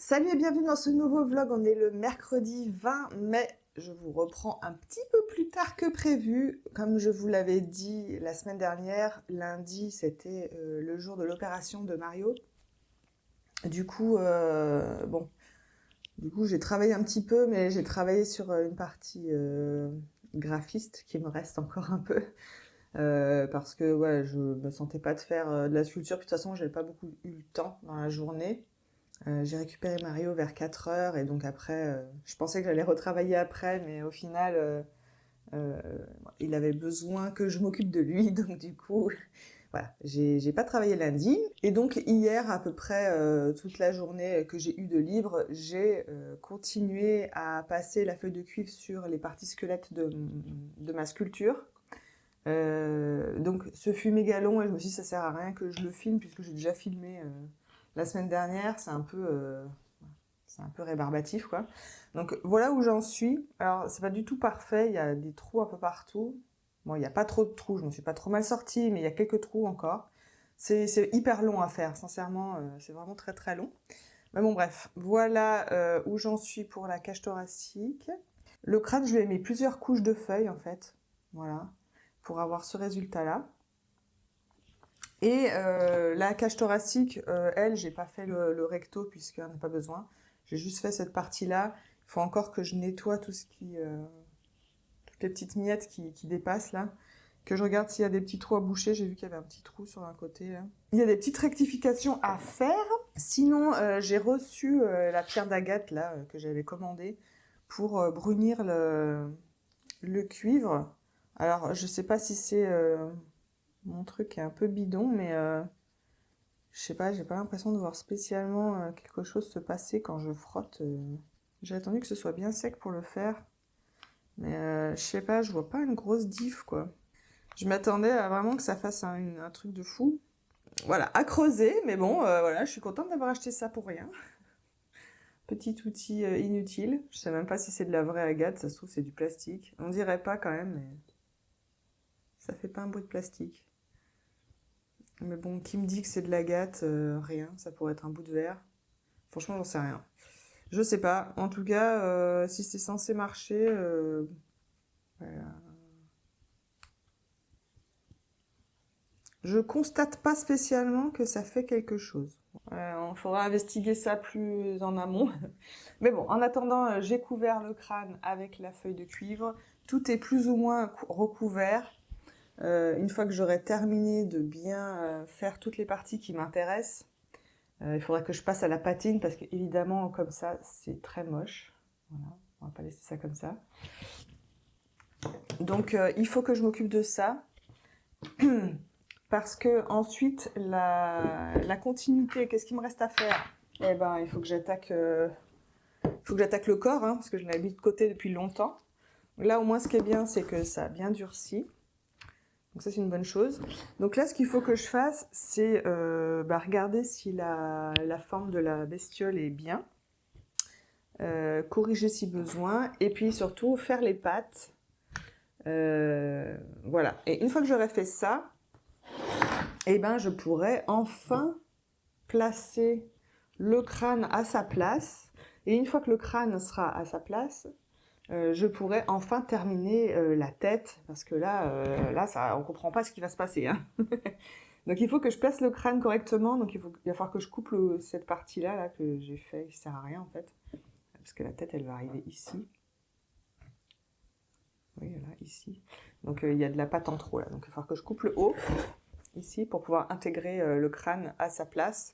Salut et bienvenue dans ce nouveau vlog, on est le mercredi 20 mai, je vous reprends un petit peu plus tard que prévu. Comme je vous l'avais dit la semaine dernière, lundi c'était le jour de l'opération de Mario. Du coup, j'ai travaillé un petit peu, mais j'ai travaillé sur une partie graphiste qui me reste encore un peu. Parce que ouais, je me sentais pas de faire de la sculpture, puis de toute façon j'avais pas beaucoup eu le temps dans la journée. J'ai récupéré Mario vers 4 heures et donc après, je pensais que j'allais retravailler après, mais au final, euh, il avait besoin que je m'occupe de lui, donc du coup, voilà, j'ai pas travaillé lundi. Et donc hier, à peu près toute la journée que j'ai eu de libre, j'ai continué à passer la feuille de cuivre sur les parties squelettes de ma sculpture. Donc ce fut méga long et je me suis dit ça sert à rien que je le filme puisque j'ai déjà filmé la semaine dernière, c'est un peu rébarbatif, quoi. Donc voilà où j'en suis. Alors c'est pas du tout parfait, il y a des trous un peu partout. Bon, il n'y a pas trop de trous, je me suis pas trop mal sortie, mais il y a quelques trous encore. C'est hyper long à faire, sincèrement, c'est vraiment très très long. Mais bon bref, voilà où j'en suis pour la cage thoracique. Le crâne, je lui ai mis plusieurs couches de feuilles en fait, voilà, pour avoir ce résultat-là. Et la cage thoracique, elle, j'ai pas fait le recto puisqu'il n'y en a pas besoin. J'ai juste fait cette partie-là. Il faut encore que je nettoie tout ce qui, toutes les petites miettes qui dépassent là. Que je regarde s'il y a des petits trous à boucher. J'ai vu qu'il y avait un petit trou sur un côté là. Il y a des petites rectifications à faire. Sinon, j'ai reçu la pierre d'agate là que j'avais commandée pour brunir le cuivre. Alors, je sais pas si c'est mon truc est un peu bidon, mais je sais pas, j'ai pas l'impression de voir spécialement quelque chose se passer quand je frotte. J'ai attendu que ce soit bien sec pour le faire, mais je sais pas, je vois pas une grosse diff quoi. Je m'attendais à vraiment que ça fasse un truc de fou. Voilà, à creuser, mais bon, voilà, je suis contente d'avoir acheté ça pour rien. Petit outil inutile. Je sais même pas si c'est de la vraie agate, ça se trouve c'est du plastique. On dirait pas quand même, mais ça fait pas un bruit de plastique. Mais bon, qui me dit que c'est de l'agate? Rien, ça pourrait être un bout de verre. Franchement, j'en sais rien. Je sais pas. En tout cas, si c'est censé marcher, voilà. Je constate pas spécialement que ça fait quelque chose. Il faudra investiguer ça plus en amont. Mais bon, en attendant, j'ai couvert le crâne avec la feuille de cuivre. Tout est plus ou moins recouvert. Une fois que j'aurai terminé de bien faire toutes les parties qui m'intéressent, il faudra que je passe à la patine parce que évidemment comme ça c'est très moche. Voilà, on va pas laisser ça comme ça. Donc il faut que je m'occupe de ça parce que ensuite la continuité, qu'est-ce qu'il me reste à faire? Eh ben il faut que j'attaque le corps hein, parce que je l'ai mis de côté depuis longtemps. Là au moins ce qui est bien c'est que ça a bien durci. Donc ça c'est une bonne chose. Donc là ce qu'il faut que je fasse c'est regarder si la forme de la bestiole est bien. Corriger si besoin, et puis surtout faire les pattes. Voilà. Et une fois que j'aurai fait ça, eh ben, je pourrai enfin placer le crâne à sa place. Et une fois que le crâne sera à sa place, je pourrai enfin terminer la tête, parce que là ça, on comprend pas ce qui va se passer. Hein. Donc il faut que je place le crâne correctement, donc il va falloir que je coupe cette partie-là là, que j'ai fait, qui sert à rien en fait. Parce que la tête, elle va arriver ici. Oui, là, ici. Donc, il y a de la pâte en trop, là. Donc, il va falloir que je coupe le haut, ici, pour pouvoir intégrer le crâne à sa place.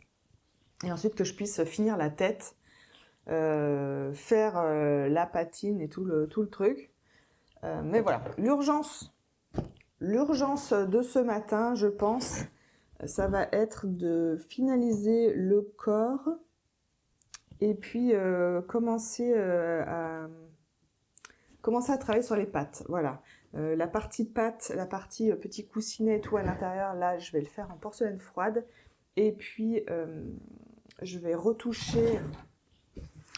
Et ensuite, que je puisse finir la tête, faire la patine et tout le truc. Mais voilà, l'urgence de ce matin, je pense, ça va être de finaliser le corps et puis commencer à travailler sur les pattes, voilà. La partie pattes, la partie petit coussinet et tout à l'intérieur, là, je vais le faire en porcelaine froide. Et puis, je vais retoucher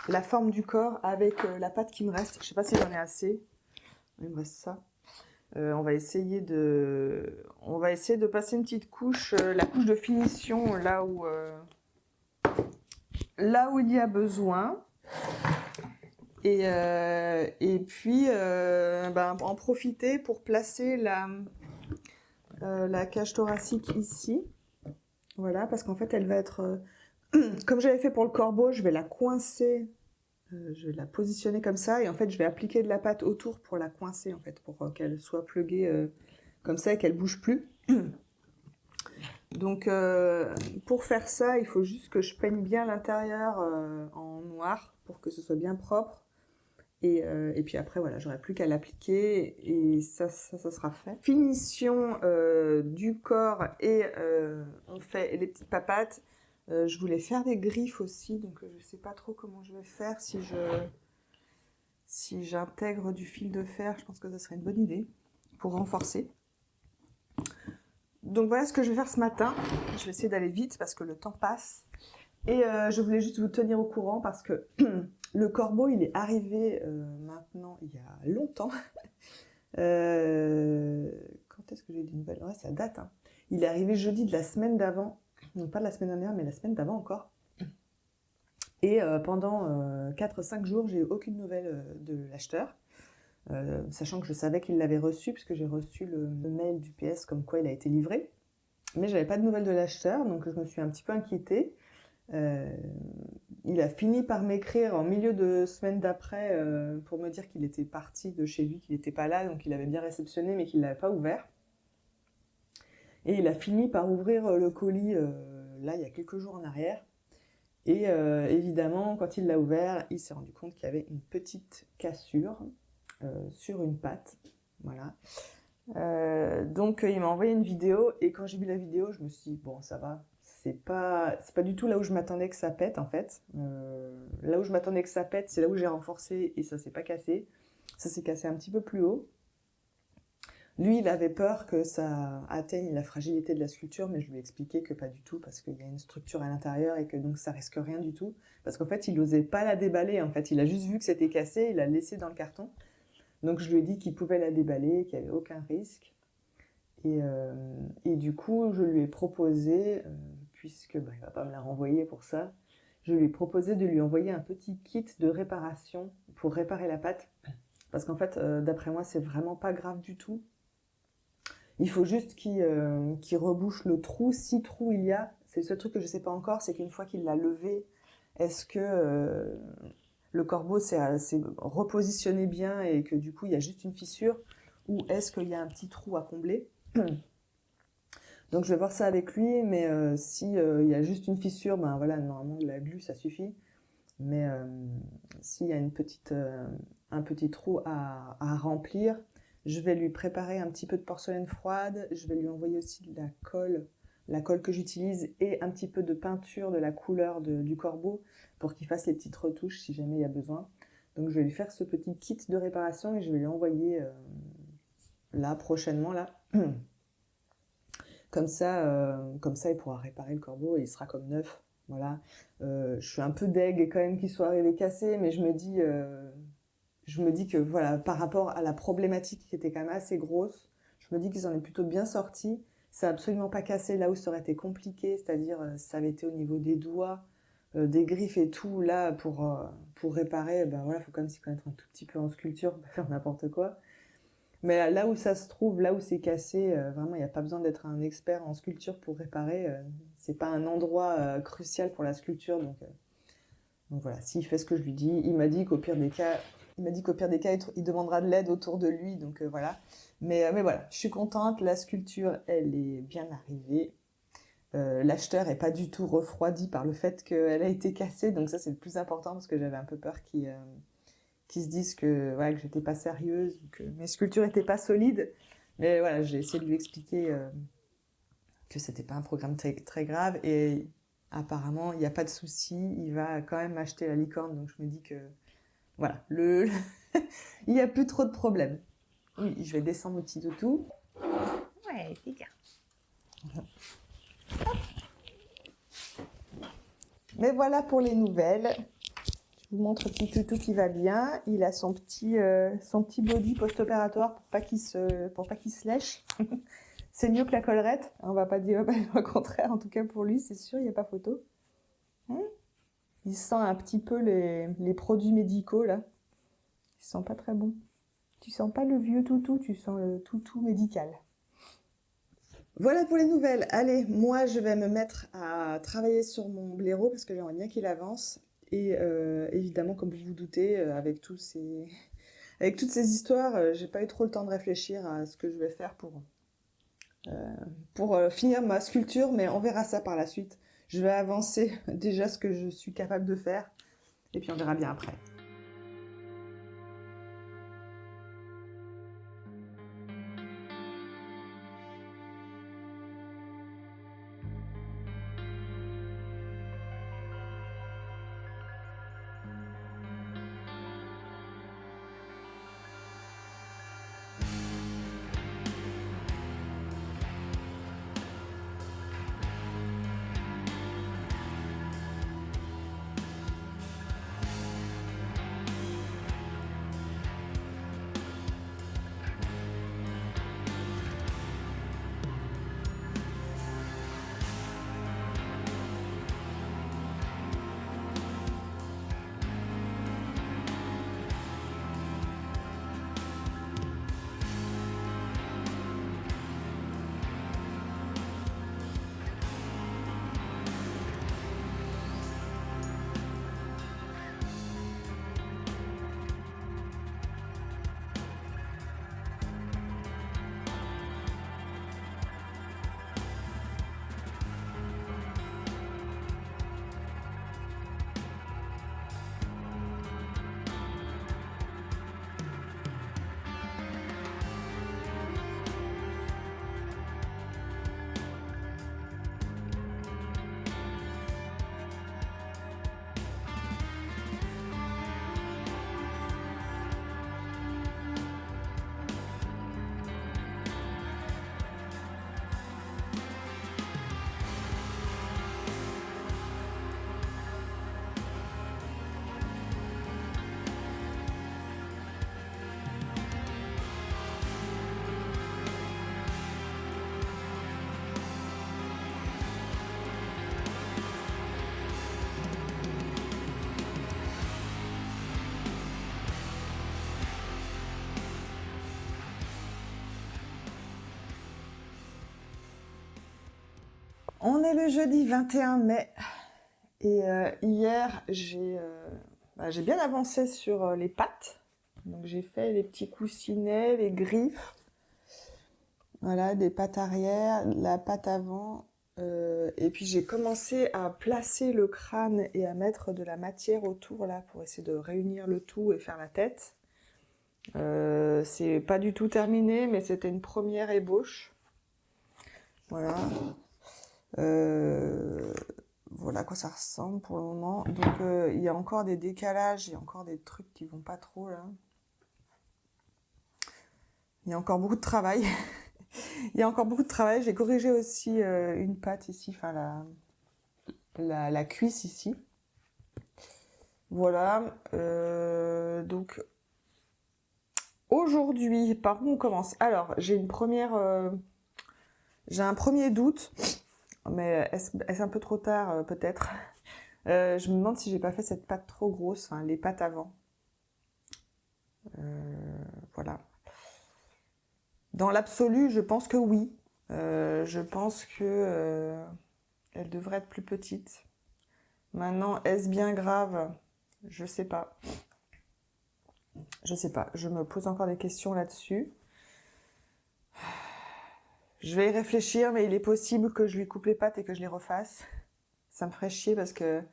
la forme du corps avec la pâte qui me reste. Je sais pas si j'en ai assez. Il me reste ça. On va essayer de passer une petite couche, la couche de finition, là où là où il y a besoin. Et puis, en profiter pour placer la cage thoracique ici. Voilà, parce qu'en fait, elle va être... comme j'avais fait pour le corbeau, je vais la coincer, je vais la positionner comme ça, et en fait, je vais appliquer de la pâte autour pour la coincer, en fait, pour qu'elle soit pluguée comme ça et qu'elle bouge plus. Donc, pour faire ça, il faut juste que je peigne bien l'intérieur en noir pour que ce soit bien propre. Et puis après, voilà, j'aurai plus qu'à l'appliquer et ça sera fait. Finition du corps et on fait les petites papates. Je voulais faire des griffes aussi, donc je sais pas trop comment je vais faire. Si j'intègre du fil de fer, je pense que ça serait une bonne idée pour renforcer. Donc voilà ce que je vais faire ce matin. Je vais essayer d'aller vite parce que le temps passe. Et je voulais juste vous tenir au courant parce que le corbeau, il est arrivé maintenant il y a longtemps. Quand est-ce que j'ai eu des nouvelles? Ouais, ça date. Hein. Il est arrivé jeudi de la semaine d'avant. Non, pas de la semaine dernière, mais la semaine d'avant encore. Et pendant 4-5 jours, j'ai eu aucune nouvelle de l'acheteur. Sachant que je savais qu'il l'avait reçu, puisque j'ai reçu le mail du PS comme quoi il a été livré. Mais j'avais pas de nouvelles de l'acheteur, donc je me suis un petit peu inquiétée. Il a fini par m'écrire en milieu de semaine d'après pour me dire qu'il était parti de chez lui, qu'il n'était pas là, donc il avait bien réceptionné mais qu'il ne l'avait pas ouvert. Et il a fini par ouvrir le colis là il y a quelques jours en arrière. Et évidemment, quand il l'a ouvert, il s'est rendu compte qu'il y avait une petite cassure sur une patte. Voilà. Donc il m'a envoyé une vidéo et quand j'ai vu la vidéo, je me suis dit bon ça va. C'est pas du tout là où je m'attendais que ça pète en fait. Là où je m'attendais que ça pète, c'est là où j'ai renforcé et ça s'est pas cassé. Ça s'est cassé un petit peu plus haut. Lui, il avait peur que ça atteigne la fragilité de la sculpture, mais je lui ai expliqué que pas du tout, parce qu'il y a une structure à l'intérieur et que donc ça risque rien du tout. Parce qu'en fait, il n'osait pas la déballer. En fait, il a juste vu que c'était cassé, il l'a laissé dans le carton. Donc je lui ai dit qu'il pouvait la déballer, qu'il n'y avait aucun risque. Et du coup, je lui ai proposé, puisque il ne va pas me la renvoyer pour ça, je lui ai proposé de lui envoyer un petit kit de réparation pour réparer la pâte. Parce qu'en fait, d'après moi, c'est vraiment pas grave du tout. Il faut juste qu'il rebouche le trou, si trou il y a. C'est le seul truc que je ne sais pas encore, c'est qu'une fois qu'il l'a levé, est-ce que le corbeau s'est repositionné bien et que du coup, il y a juste une fissure, ou est-ce qu'il y a un petit trou à combler? Donc je vais voir ça avec lui, mais si il y a juste une fissure, ben voilà, normalement de la glu ça suffit. Mais s'il y a un petit trou à remplir, je vais lui préparer un petit peu de porcelaine froide. Je vais lui envoyer aussi de la colle que j'utilise et un petit peu de peinture de la couleur du corbeau pour qu'il fasse les petites retouches si jamais il y a besoin. Donc je vais lui faire ce petit kit de réparation et je vais lui envoyer là prochainement là. Comme ça, il pourra réparer le corbeau et il sera comme neuf. Voilà. Je suis un peu deg quand même qu'il soit arrivé cassé, mais je me dis que voilà, par rapport à la problématique qui était quand même assez grosse, je me dis qu'ils en est plutôt bien sortis. Ça n'a absolument pas cassé là où ça aurait été compliqué, c'est-à-dire ça avait été au niveau des doigts, des griffes et tout. Là, pour réparer, ben voilà, faut quand même s'y connaître un tout petit peu en sculpture, pas faire n'importe quoi. Mais là où ça se trouve, là où c'est cassé, vraiment, il n'y a pas besoin d'être un expert en sculpture pour réparer. C'est pas un endroit crucial pour la sculpture. Donc voilà, s'il fait ce que je lui dis, il m'a dit qu'au pire des cas, il demandera de l'aide autour de lui. Donc voilà. Mais voilà, je suis contente. La sculpture, elle est bien arrivée. L'acheteur est pas du tout refroidi par le fait qu'elle a été cassée. Donc ça, c'est le plus important parce que j'avais un peu peur qui se disent que, voilà, que j'étais pas sérieuse ou que mes sculptures étaient pas solides. Mais voilà, j'ai essayé de lui expliquer que c'était pas un programme très, très grave et apparemment il n'y a pas de souci, il va quand même acheter la licorne, donc je me dis que voilà, il n'y a plus trop de problèmes. Oui, je vais descendre mon petit toutou. Ouais, c'est bien. Mais voilà pour les nouvelles. Je vous montre le petit toutou qui va bien. Il a son petit body post-opératoire pour pas qu'il se lèche. C'est mieux que la collerette. On va pas dire le contraire, en tout cas pour lui, c'est sûr, il n'y a pas photo. Hein? Il sent un petit peu les produits médicaux, là. Il sent pas très bon. Tu sens pas le vieux toutou, tu sens le toutou médical. Voilà pour les nouvelles. Allez, moi, je vais me mettre à travailler sur mon blaireau parce que j'aimerais bien qu'il avance. Et évidemment, comme vous vous doutez, avec toutes ces histoires, j'ai pas eu trop le temps de réfléchir à ce que je vais faire pour finir ma sculpture, mais on verra ça par la suite. Je vais avancer déjà ce que je suis capable de faire, et puis on verra bien après. On est le jeudi 21 mai et hier j'ai bien avancé sur les pattes. Donc j'ai fait les petits coussinets, les griffes, voilà, des pattes arrière, la patte avant, et puis j'ai commencé à placer le crâne et à mettre de la matière autour là pour essayer de réunir le tout et faire la tête. C'est pas du tout terminé, mais c'était une première ébauche. Voilà. Voilà à quoi ça ressemble pour le moment. Donc il y a encore des décalages, il y a encore des trucs qui vont pas trop là. Il y a encore beaucoup de travail. Il y a encore beaucoup de travail. J'ai corrigé aussi une patte ici, enfin la cuisse ici. Voilà. Donc aujourd'hui, par où on commence? Alors j'ai un premier doute. Mais est-ce un peu trop tard, peut-être? Je me demande si j'ai pas fait cette patte trop grosse, enfin les pattes avant. Voilà. Dans l'absolu, je pense que oui. Je pense que elle devrait être plus petite. Maintenant, est-ce bien grave? Je sais pas. Je sais pas. Je me pose encore des questions là-dessus. Je vais y réfléchir, mais il est possible que je lui coupe les pattes et que je les refasse. Ça me ferait chier parce que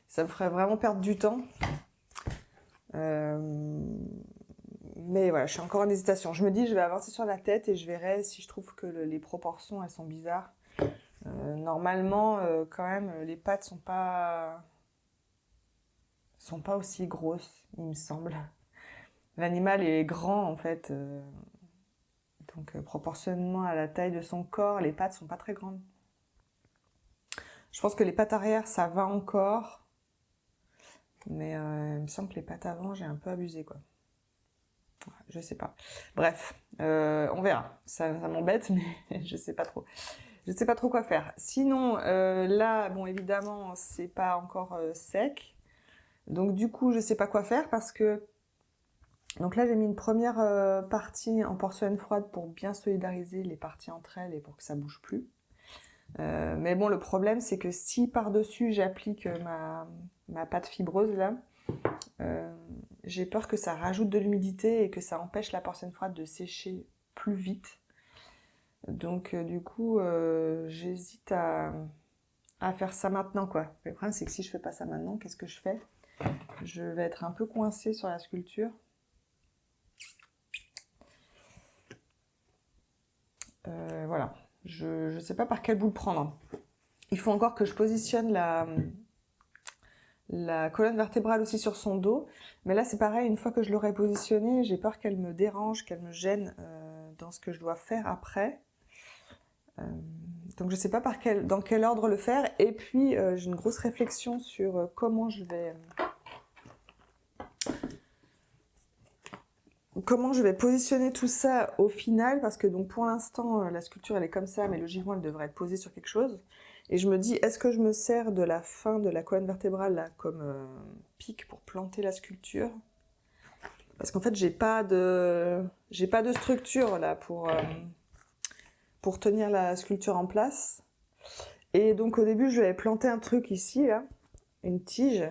ça me ferait vraiment perdre du temps. Mais voilà, je suis encore en hésitation. Je me dis, je vais avancer sur la tête et je verrai si je trouve que les proportions, elles sont bizarres. Normalement, quand même, les pattes sont pas aussi grosses, il me semble. L'animal est grand, en fait. Donc, proportionnellement à la taille de son corps, les pattes sont pas très grandes. Je pense que les pattes arrière, ça va encore. Mais il me semble que les pattes avant, j'ai un peu abusé, quoi. Je sais pas. Bref, on verra. Ça m'embête, mais je sais pas trop. Je sais pas trop quoi faire. Sinon, là, bon, évidemment, c'est pas encore sec. Donc du coup, je sais pas quoi faire parce que... Donc là, j'ai mis une première partie en porcelaine froide pour bien solidariser les parties entre elles et pour que ça bouge plus. Mais bon, le problème, c'est que si par-dessus, j'applique ma pâte fibreuse là, j'ai peur que ça rajoute de l'humidité et que ça empêche la porcelaine froide de sécher plus vite. Donc du coup, j'hésite à faire ça maintenant, quoi. Le problème, c'est que si je fais pas ça maintenant, qu'est-ce que je fais? Je vais être un peu coincée sur la sculpture. Voilà. Je sais pas par quel bout le prendre. Il faut encore que je positionne la colonne vertébrale aussi sur son dos. Mais là, c'est pareil, une fois que je l'aurai positionnée, j'ai peur qu'elle me dérange, qu'elle me gêne dans ce que je dois faire après. Donc je sais pas dans quel ordre le faire. Et puis, j'ai une grosse réflexion sur comment je vais positionner tout ça au final, parce que donc pour l'instant, la sculpture elle est comme ça, mais logiquement elle devrait être posée sur quelque chose. Et je me dis, est-ce que je me sers de la fin de la colonne vertébrale là, comme pic pour planter la sculpture? Parce qu'en fait, j'ai pas de structure là pour tenir la sculpture en place. Et donc au début, je vais planter un truc ici, là, une tige.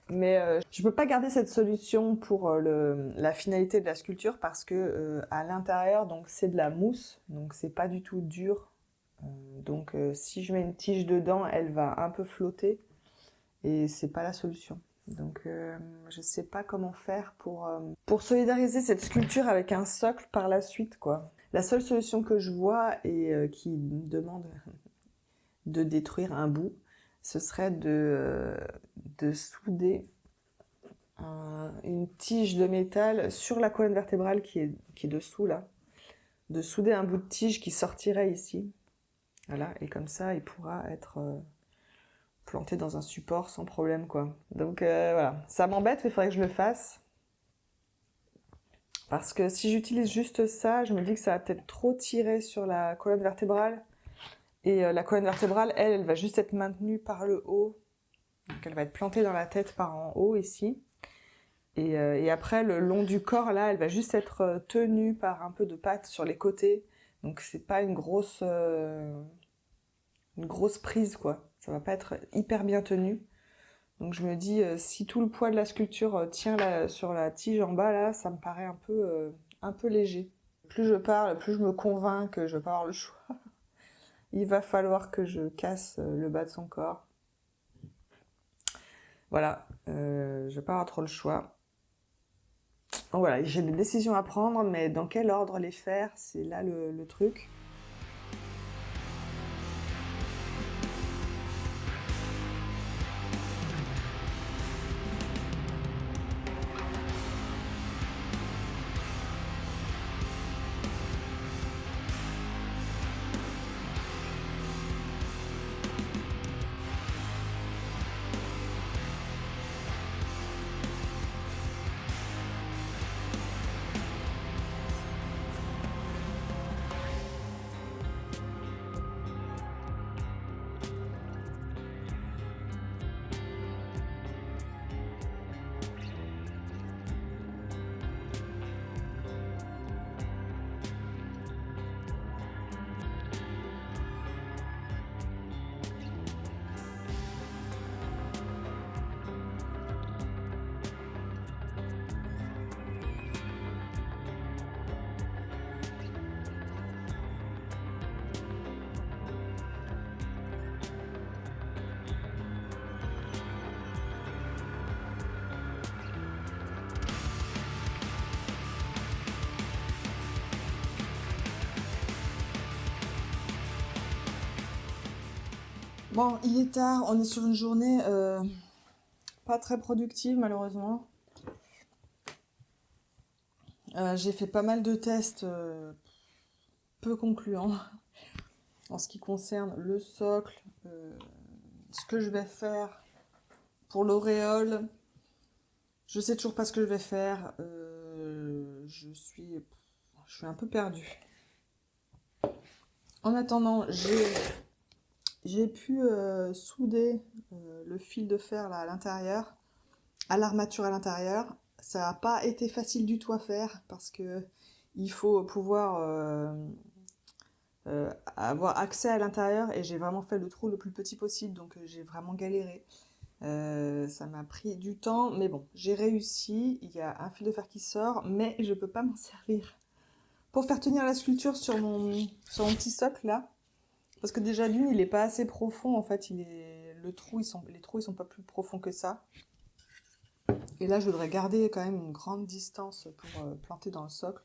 Mais je peux pas garder cette solution pour la finalité de la sculpture parce que à l'intérieur, donc c'est de la mousse, donc c'est pas du tout dur. Donc si je mets une tige dedans, elle va un peu flotter et c'est pas la solution. Donc je sais pas comment faire pour solidariser cette sculpture avec un socle par la suite, quoi. La seule solution que je vois et qui demande de détruire un bout, ce serait de souder une tige de métal sur la colonne vertébrale qui est dessous là, de souder un bout de tige qui sortirait ici, voilà, et comme ça il pourra être planté dans un support sans problème, quoi. Donc voilà, ça m'embête, mais il faudrait que je le fasse. Parce que si j'utilise juste ça, je me dis que ça va peut-être trop tirer sur la colonne vertébrale. Et la colonne vertébrale, elle va juste être maintenue par le haut. Donc elle va être plantée dans la tête par en haut, ici. Et après, le long du corps, là, elle va juste être tenue par un peu de pâte sur les côtés. Donc c'est pas une grosse prise, quoi. Ça va pas être hyper bien tenu. Donc je me dis, si tout le poids de la sculpture tient sur la tige en bas, là, ça me paraît un peu léger. Plus je parle, plus je me convainc que je vais pas avoir le choix. Il va falloir que je casse le bas de son corps. Voilà, je vais pas avoir trop le choix. Donc voilà, j'ai des décisions à prendre, mais dans quel ordre les faire, c'est là le truc. Bon, il est tard, on est sur une journée pas très productive malheureusement. J'ai fait pas mal de tests peu concluants en ce qui concerne le socle, ce que je vais faire pour l'auréole. Je sais toujours pas ce que je vais faire. Je suis un peu perdue. En attendant, j'ai pu souder le fil de fer là à l'intérieur à l'armature à l'intérieur. Ça n'a pas été facile du tout à faire parce que il faut pouvoir avoir accès à l'intérieur et j'ai vraiment fait le trou le plus petit possible, donc j'ai vraiment galéré. Ça m'a pris du temps, mais bon, j'ai réussi. Il y a un fil de fer qui sort, mais je peux pas m'en servir pour faire tenir la sculpture sur mon petit socle là. Parce que déjà d'une, il est pas assez profond en fait. Les trous ils sont pas plus profonds que ça. Et là, je voudrais garder quand même une grande distance pour planter dans le socle.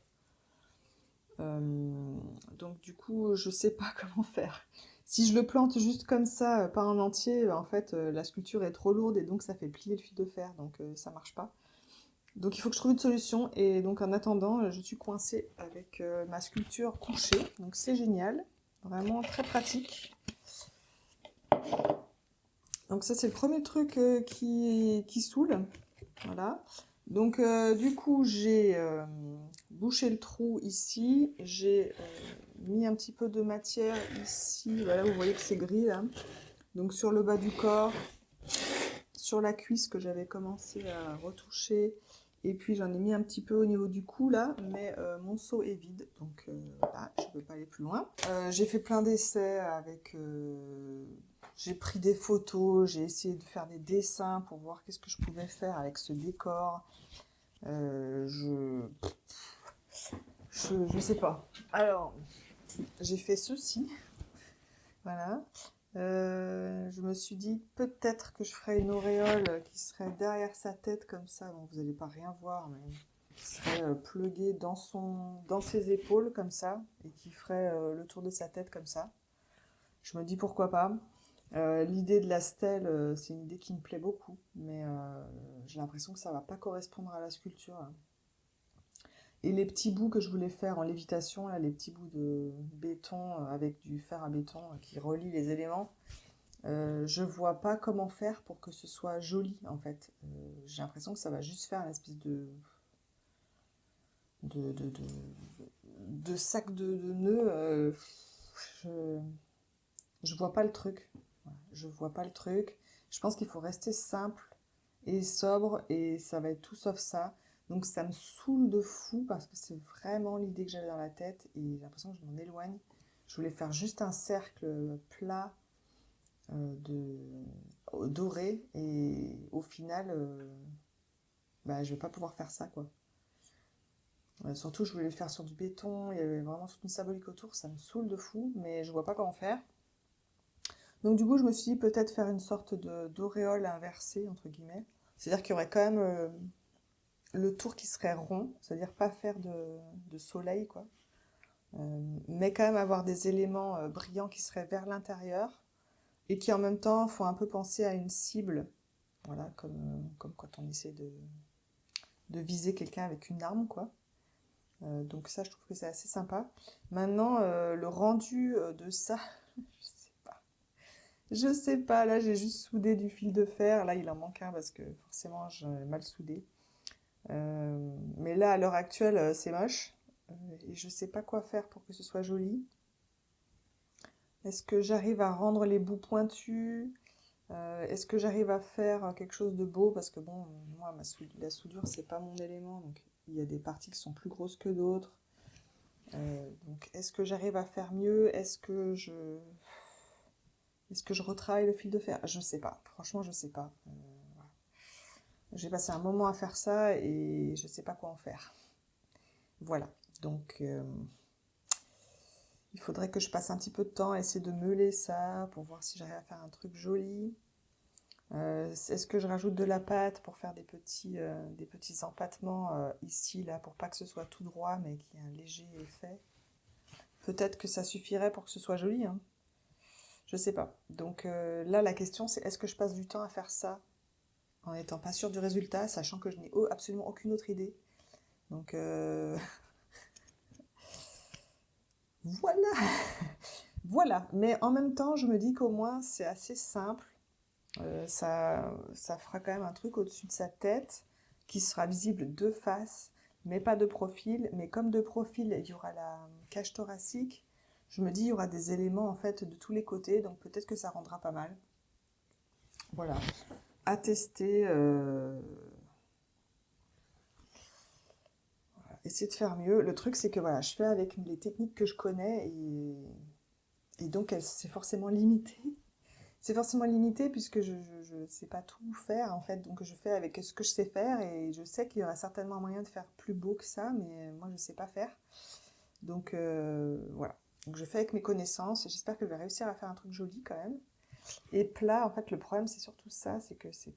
Donc du coup, je sais pas comment faire. Si je le plante juste comme ça, pas en entier, en fait, la sculpture est trop lourde et donc ça fait plier le fil de fer, donc ça marche pas. Donc il faut que je trouve une solution et donc en attendant, je suis coincée avec ma sculpture couchée, donc c'est génial, vraiment très pratique. Donc ça c'est le premier truc qui saoule, voilà. Donc du coup j'ai bouché le trou ici, j'ai mis un petit peu de matière ici, voilà vous voyez que c'est gris là, donc sur le bas du corps, sur la cuisse que j'avais commencé à retoucher, et puis j'en ai mis un petit peu au niveau du cou là, mais mon seau est vide, donc voilà, je ne peux pas aller plus loin. J'ai fait plein d'essais avec... j'ai pris des photos, j'ai essayé de faire des dessins pour voir qu'est-ce que je pouvais faire avec ce décor. Je sais pas. Alors, j'ai fait ceci. Voilà. Je me suis dit peut-être que je ferais une auréole qui serait derrière sa tête comme ça. Bon, vous n'allez pas rien voir, mais qui serait pluguée dans ses épaules comme ça et qui ferait le tour de sa tête comme ça. Je me dis pourquoi pas. L'idée de la stèle, c'est une idée qui me plaît beaucoup, mais j'ai l'impression que ça va pas correspondre à la sculpture. Et les petits bouts que je voulais faire en lévitation, là, les petits bouts de béton avec du fer à béton qui relie les éléments, je vois pas comment faire pour que ce soit joli en fait. J'ai l'impression que ça va juste faire une espèce de, de, de, de sac de nœuds. Je vois pas le truc. Voilà, je vois pas le truc. Je pense qu'il faut rester simple et sobre et ça va être tout sauf ça. Donc ça me saoule de fou parce que c'est vraiment l'idée que j'avais dans la tête et j'ai l'impression que je m'en éloigne. Je voulais faire juste un cercle plat doré et au final, bah, je vais pas pouvoir faire ça quoi. Surtout je voulais le faire sur du béton, il y avait vraiment toute une symbolique autour, ça me saoule de fou, mais je vois pas comment faire. Donc du coup je me suis dit peut-être faire une sorte d'auréole inversée entre guillemets. C'est-à-dire qu'il y aurait quand même le tour qui serait rond, c'est-à-dire pas faire de soleil quoi. Mais quand même avoir des éléments brillants qui seraient vers l'intérieur et qui en même temps font un peu penser à une cible, voilà, comme quand on essaie de viser quelqu'un avec une arme, quoi. Donc ça, je trouve que c'est assez sympa. Maintenant, le rendu de ça, je sais pas. Je sais pas, là j'ai juste soudé du fil de fer, là il en manque un parce que forcément j'ai mal soudé. Mais là, à l'heure actuelle, c'est moche. Et je sais pas quoi faire pour que ce soit joli. Est-ce que j'arrive à rendre les bouts pointus? Est-ce que j'arrive à faire quelque chose de beau? Parce que bon, moi, la soudure, c'est pas mon élément. Donc, il y a des parties qui sont plus grosses que d'autres. Donc, est-ce que j'arrive à faire mieux? Est-ce que je retravaille le fil de fer? Je sais pas. Franchement, je sais pas. Voilà. J'ai passé un moment à faire ça et je sais pas quoi en faire. Voilà. Donc, il faudrait que je passe un petit peu de temps à essayer de meuler ça pour voir si j'arrive à faire un truc joli. Est-ce que je rajoute de la pâte pour faire des petits empâtements ici, là, pour pas que ce soit tout droit, mais qu'il y ait un léger effet? Peut-être que ça suffirait pour que ce soit joli, hein. Je sais pas. Donc là, la question, c'est est-ce que je passe du temps à faire ça en n'étant pas sûre du résultat, sachant que je n'ai absolument aucune autre idée. Donc voilà. Voilà. Mais en même temps, je me dis qu'au moins, c'est assez simple. Ça fera quand même un truc au-dessus de sa tête qui sera visible de face, mais pas de profil. Mais comme de profil, il y aura la cage thoracique, je me dis il y aura des éléments en fait de tous les côtés, donc peut-être que ça rendra pas mal. Voilà, à tester essayer de faire mieux. Le truc, c'est que voilà, je fais avec les techniques que je connais et donc c'est forcément limité. C'est forcément limité puisque je ne sais pas tout faire en fait, donc je fais avec ce que je sais faire et je sais qu'il y aura certainement moyen de faire plus beau que ça, mais moi je ne sais pas faire. Donc voilà, donc je fais avec mes connaissances et j'espère que je vais réussir à faire un truc joli quand même. Et plat, en fait le problème c'est surtout ça, c'est que c'est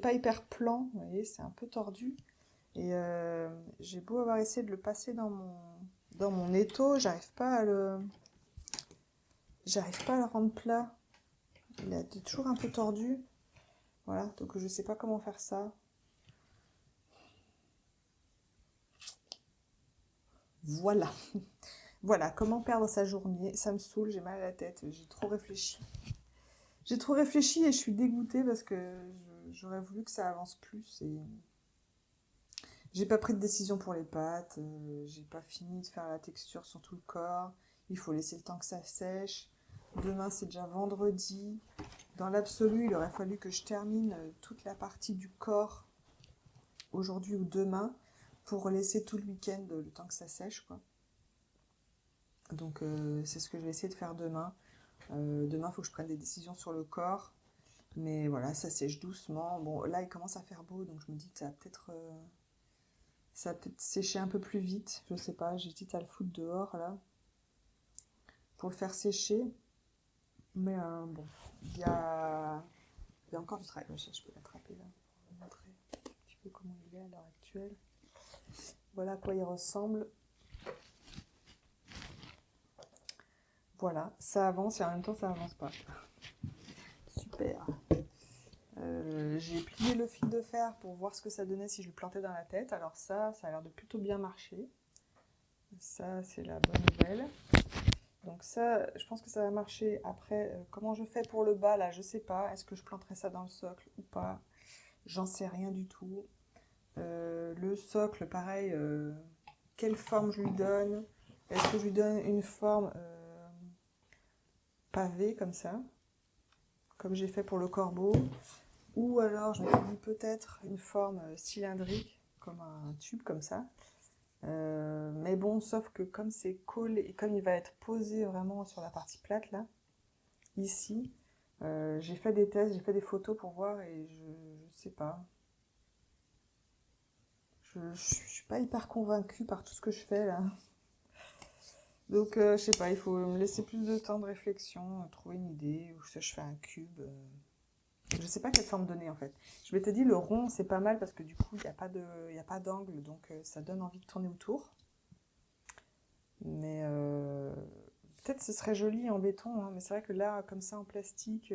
pas hyper plan, vous voyez, c'est un peu tordu. Et j'ai beau avoir essayé de le passer dans mon étau, j'arrive pas à le rendre plat. Il est toujours un peu tordu. Voilà, donc je sais pas comment faire ça. Voilà. Voilà, comment perdre sa journée. Ça me saoule, j'ai mal à la tête, j'ai trop réfléchi. J'ai trop réfléchi et je suis dégoûtée parce que j'aurais voulu que ça avance plus. Et j'ai pas pris de décision pour les pâtes, j'ai pas fini de faire la texture sur tout le corps. Il faut laisser le temps que ça sèche. Demain, c'est déjà vendredi. Dans l'absolu, il aurait fallu que je termine toute la partie du corps aujourd'hui ou demain pour laisser tout le week-end le temps que ça sèche, quoi. Donc c'est ce que je vais essayer de faire demain. Demain, il faut que je prenne des décisions sur le corps. Mais voilà, ça sèche doucement. Bon, là, il commence à faire beau, donc je me dis que ça va peut-être sécher un peu plus vite. Je sais pas, j'hésite à le foutre dehors, là, pour le faire sécher. Mais bon, il y a encore du travail. Je peux l'attraper là, pour vous montrer un petit peu comment il est à l'heure actuelle. Voilà à quoi il ressemble. Voilà, ça avance et en même temps ça avance pas. Super. J'ai plié le fil de fer pour voir ce que ça donnait si je le plantais dans la tête. Alors ça a l'air de plutôt bien marcher. Ça, c'est la bonne nouvelle. Donc ça, je pense que ça va marcher. Après, comment je fais pour le bas, là, je sais pas. Est-ce que je planterai ça dans le socle ou pas? J'en sais rien du tout. Le socle, pareil, quelle forme je lui donne? Est-ce que je lui donne une forme pavée, comme ça, comme j'ai fait pour le corbeau? Ou alors, je me dis peut-être une forme cylindrique, comme un tube, comme ça. Mais bon, sauf que comme c'est collé et comme il va être posé vraiment sur la partie plate là, ici, j'ai fait des tests, j'ai fait des photos pour voir et je sais pas. Je suis pas hyper convaincue par tout ce que je fais là. Donc je sais pas, il faut me laisser plus de temps de réflexion, trouver une idée, ou je fais un cube. Je sais pas quelle forme donner en fait. Je m'étais dit le rond c'est pas mal parce que du coup il n'y a pas d'angle, donc ça donne envie de tourner autour. Mais peut-être ce serait joli en béton, hein, mais c'est vrai que là comme ça en plastique,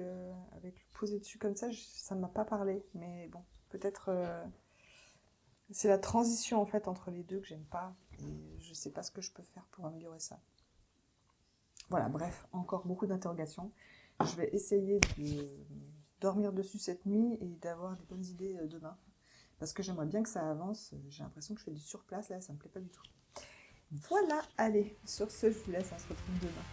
avec posé dessus comme ça, ça ne m'a pas parlé. Mais bon, peut-être c'est la transition en fait entre les deux que j'aime pas et je sais pas ce que je peux faire pour améliorer ça. Voilà, bref, encore beaucoup d'interrogations. Je vais essayer de dormir dessus cette nuit et d'avoir des bonnes idées demain. Parce que j'aimerais bien que ça avance. J'ai l'impression que je fais du surplace là, ça me plaît pas du tout. Voilà, allez, sur ce, je vous laisse, on se retrouve demain.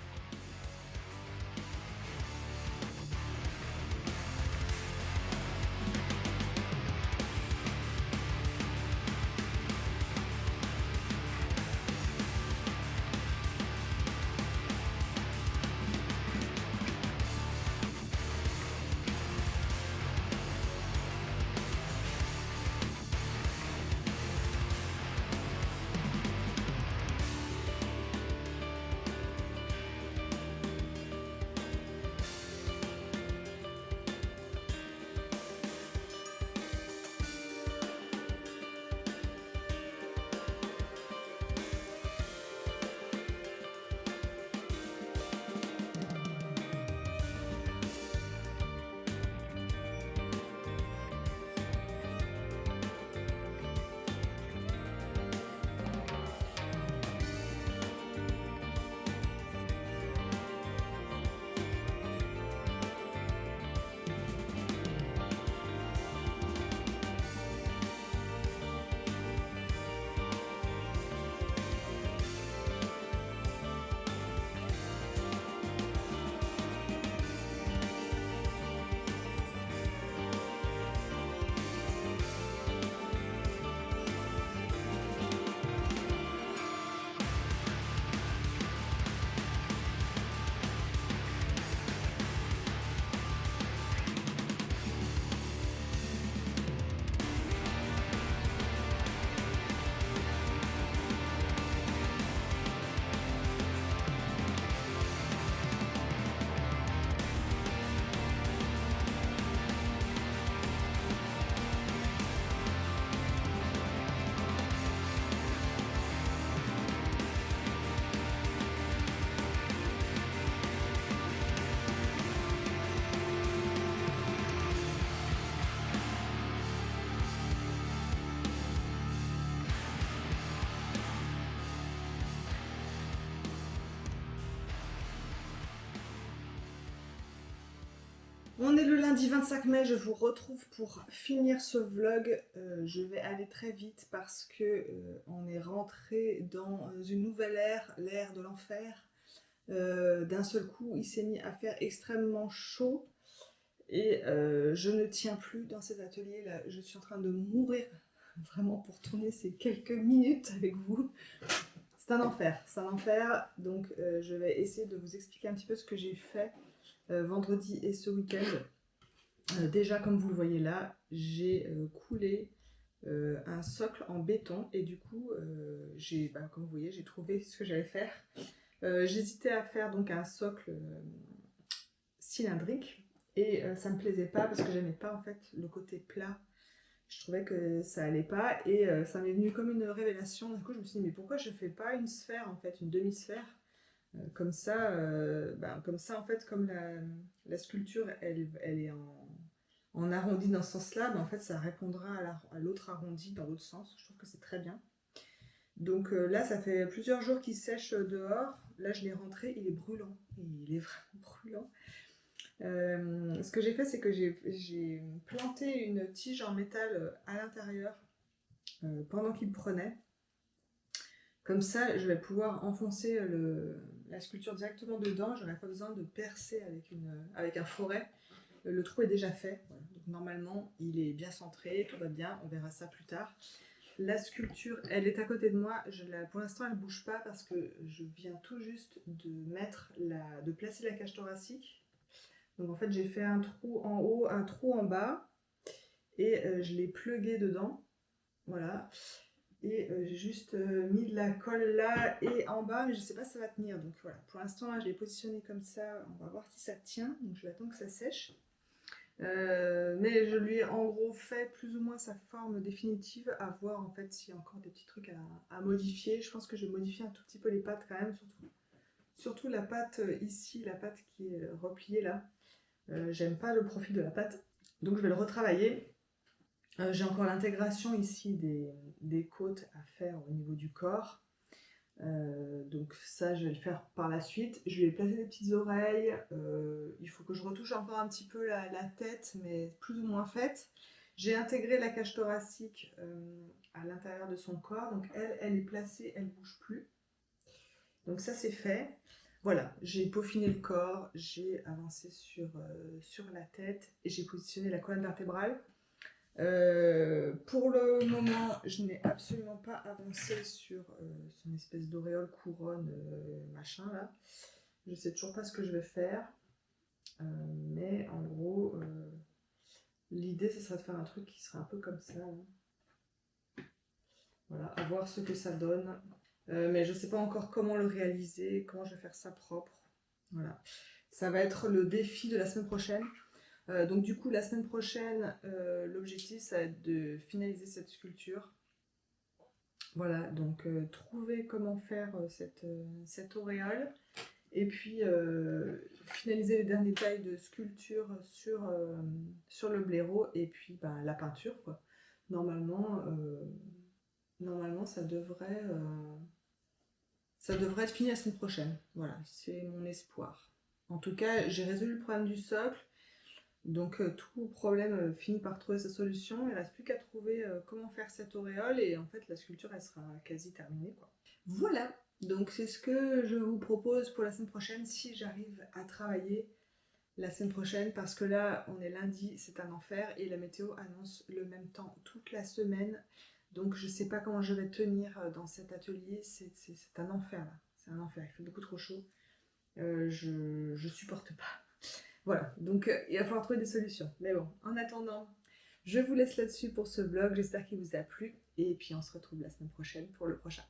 On est le lundi 25 mai, je vous retrouve pour finir ce vlog. Je vais aller très vite parce que on est rentré dans une nouvelle ère, l'ère de l'enfer. D'un seul coup, il s'est mis à faire extrêmement chaud et je ne tiens plus dans cet atelier là. Je suis en train de mourir vraiment pour tourner ces quelques minutes avec vous. C'est un enfer. Donc je vais essayer de vous expliquer un petit peu ce que j'ai fait vendredi et ce week-end. Déjà, comme vous le voyez là, j'ai coulé un socle en béton et du coup, comme vous voyez, j'ai trouvé ce que j'allais faire. J'hésitais à faire donc un socle cylindrique et ça me plaisait pas parce que j'aimais pas en fait le côté plat. Je trouvais que ça allait pas et ça m'est venu comme une révélation. Du coup, je me suis dit mais pourquoi je fais pas une sphère en fait, une demi-sphère comme ça, en fait, comme la sculpture elle est en arrondi dans ce sens-là, en fait ça répondra à l'autre arrondi dans l'autre sens. Je trouve que c'est très bien. Donc là, ça fait plusieurs jours qu'il sèche dehors. Là, je l'ai rentré, il est brûlant. Il est vraiment brûlant. Ce que j'ai fait, c'est que j'ai planté une tige en métal à l'intérieur pendant qu'il prenait. Comme ça, je vais pouvoir enfoncer la sculpture directement dedans. Je n'aurai pas besoin de percer avec un foret. Le trou est déjà fait. Voilà. Donc, normalement, il est bien centré, tout va bien. On verra ça plus tard. La sculpture, elle est à côté de moi. Pour l'instant, elle ne bouge pas parce que je viens tout juste de placer la cage thoracique. Donc en fait, j'ai fait un trou en haut, un trou en bas. Et je l'ai plugué dedans. Voilà. Et j'ai juste mis de la colle là et en bas, mais je ne sais pas si ça va tenir. Donc voilà, pour l'instant, là, je l'ai positionné comme ça. On va voir si ça tient. Donc je vais attendre que ça sèche. Mais je lui ai en gros fait plus ou moins sa forme définitive, à voir en fait s'il y a encore des petits trucs à modifier. Je pense que je vais modifier un tout petit peu les pattes quand même, surtout la patte ici, la patte qui est repliée là. J'aime pas le profil de la patte, donc je vais le retravailler. J'ai encore l'intégration ici des côtes à faire au niveau du corps. Donc ça je vais le faire par la suite. Je vais placer des petites oreilles. Il faut que je retouche encore un petit peu la tête, mais plus ou moins faite. J'ai intégré la cage thoracique à l'intérieur de son corps. Donc elle est placée, elle ne bouge plus. Donc ça c'est fait. Voilà, j'ai peaufiné le corps, j'ai avancé sur la tête et j'ai positionné la colonne vertébrale. Pour le moment, je n'ai absolument pas avancé sur son espèce d'auréole couronne machin là. Je sais toujours pas ce que je vais faire, mais en gros, l'idée ce serait de faire un truc qui serait un peu comme ça. Hein. Voilà, à voir ce que ça donne. Mais je sais pas encore comment le réaliser, comment je vais faire ça propre. Voilà, ça va être le défi de la semaine prochaine. Donc du coup la semaine prochaine l'objectif ça va être de finaliser cette sculpture. Voilà, donc trouver comment faire cette auréole et puis finaliser les derniers détails de sculpture sur le blaireau et puis la peinture quoi. Normalement ça devrait être fini la semaine prochaine. Voilà, c'est mon espoir. En tout cas j'ai résolu le problème du socle. Donc tout problème finit par trouver sa solution, il ne reste plus qu'à trouver comment faire cette auréole et en fait la sculpture elle sera quasi terminée quoi. Voilà, donc c'est ce que je vous propose pour la semaine prochaine si j'arrive à travailler la semaine prochaine parce que là on est lundi, c'est un enfer et la météo annonce le même temps toute la semaine. Donc je sais pas comment je vais tenir dans cet atelier, c'est un enfer là, c'est un enfer, il fait beaucoup trop chaud, je supporte pas. Voilà, donc il va falloir trouver des solutions. Mais bon, en attendant, je vous laisse là-dessus pour ce vlog. J'espère qu'il vous a plu. Et puis on se retrouve la semaine prochaine pour le prochain.